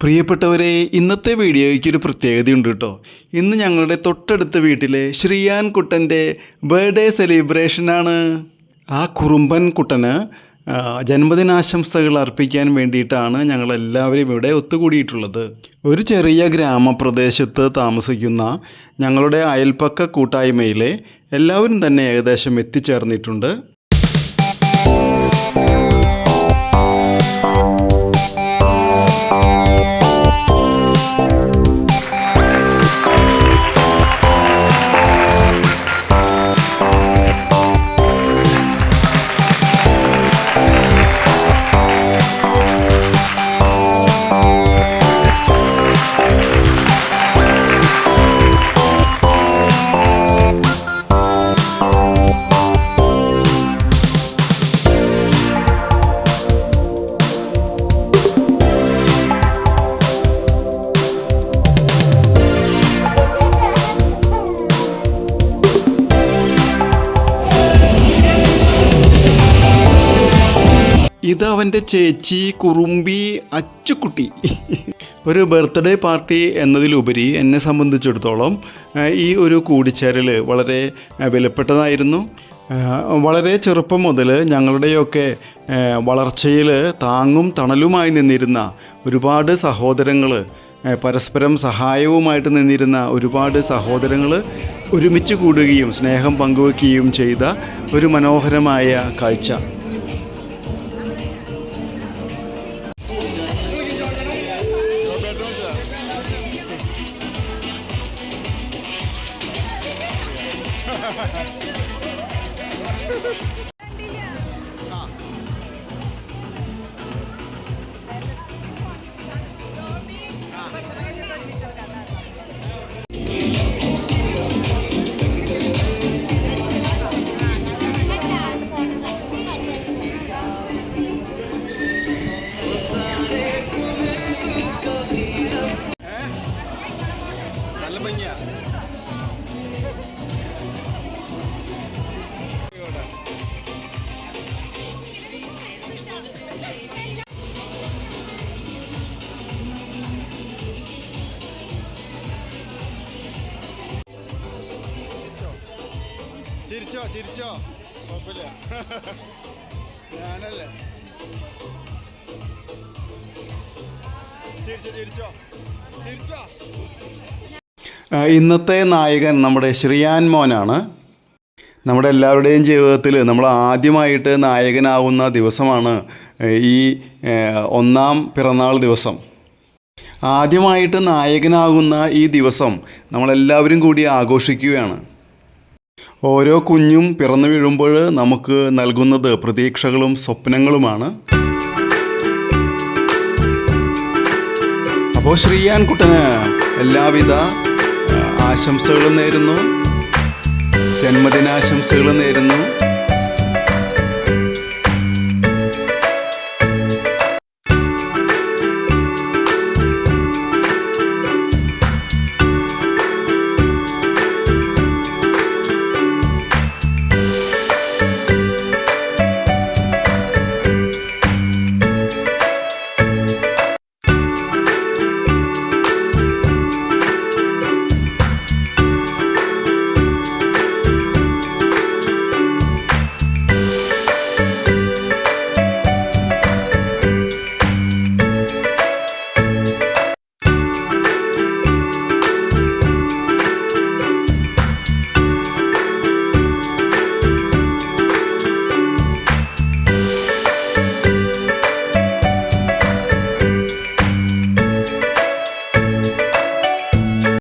പ്രിയപ്പെട്ടവരെ, ഇന്നത്തെ വീഡിയോയ്ക്ക് ഒരു പ്രത്യേകതയുണ്ട് കേട്ടോ. ഇന്ന് ഞങ്ങളുടെ തൊട്ടടുത്ത വീട്ടിലെ ശ്രീയാൻ കുട്ടൻ്റെ ബർത്ത്ഡേ സെലിബ്രേഷനാണ്. ആ കുറുമ്പൻ കുട്ടന് ജന്മദിനാശംസകൾ അർപ്പിക്കാൻ വേണ്ടിയിട്ടാണ് ഞങ്ങളെല്ലാവരും ഇവിടെ ഒത്തുകൂടിയിട്ടുള്ളത്. ഒരു ചെറിയ ഗ്രാമപ്രദേശത്ത് താമസിക്കുന്ന ഞങ്ങളുടെ അയൽപ്പക്ക കൂട്ടായ്മയിലെ എല്ലാവരും തന്നെ ഏകദേശം എത്തിച്ചേർന്നിട്ടുണ്ട്. ഇത് അവൻ്റെ ചേച്ചി കുറുമ്പി അച്ചുക്കുട്ടി. ഒരു ബർത്ത്ഡേ പാർട്ടി എന്നതിലുപരി എന്നെ സംബന്ധിച്ചിടത്തോളം ഈ ഒരു കൂടിച്ചേരൽ വളരെ വിലപ്പെട്ടതായിരുന്നു. വളരെ ചെറുപ്പം മുതൽ ഞങ്ങളുടെയൊക്കെ വളർച്ചയിൽ താങ്ങും തണലുമായി നിന്നിരുന്ന ഒരുപാട് സഹോദരങ്ങൾ, പരസ്പരം സഹായവുമായിട്ട് നിന്നിരുന്ന ഒരുപാട് സഹോദരങ്ങൾ ഒരുമിച്ച് കൂടുകയും സ്നേഹം പങ്കുവയ്ക്കുകയും ചെയ്ത ഒരു മനോഹരമായ കാഴ്ച. ചിരിച്ചോ കുഴപ്പമില്ല, ഞാനല്ലേ. ഇന്നത്തെ നായകൻ നമ്മുടെ ശ്രീയാൻ മോനാണ്. നമ്മുടെ എല്ലാവരുടെയും ജീവിതത്തിൽ നമ്മൾ ആദ്യമായിട്ട് നായകനാവുന്ന ദിവസമാണ് ഈ ഒന്നാം പിറന്നാൾ ദിവസം. ആദ്യമായിട്ട് നായകനാകുന്ന ഈ ദിവസം നമ്മളെല്ലാവരും കൂടി ആഘോഷിക്കുകയാണ്. ഓരോ കുഞ്ഞും പിറന്നു വീഴുമ്പോൾ നമുക്ക് നൽകുന്നത് പ്രതീക്ഷകളും സ്വപ്നങ്ങളുമാണ്. അപ്പോൾ ശ്രീയാൻ കുട്ടന് എല്ലാവിധ ആശംസകളും നേരുന്നു, ജന്മദിനാശംസകളും നേരുന്നു.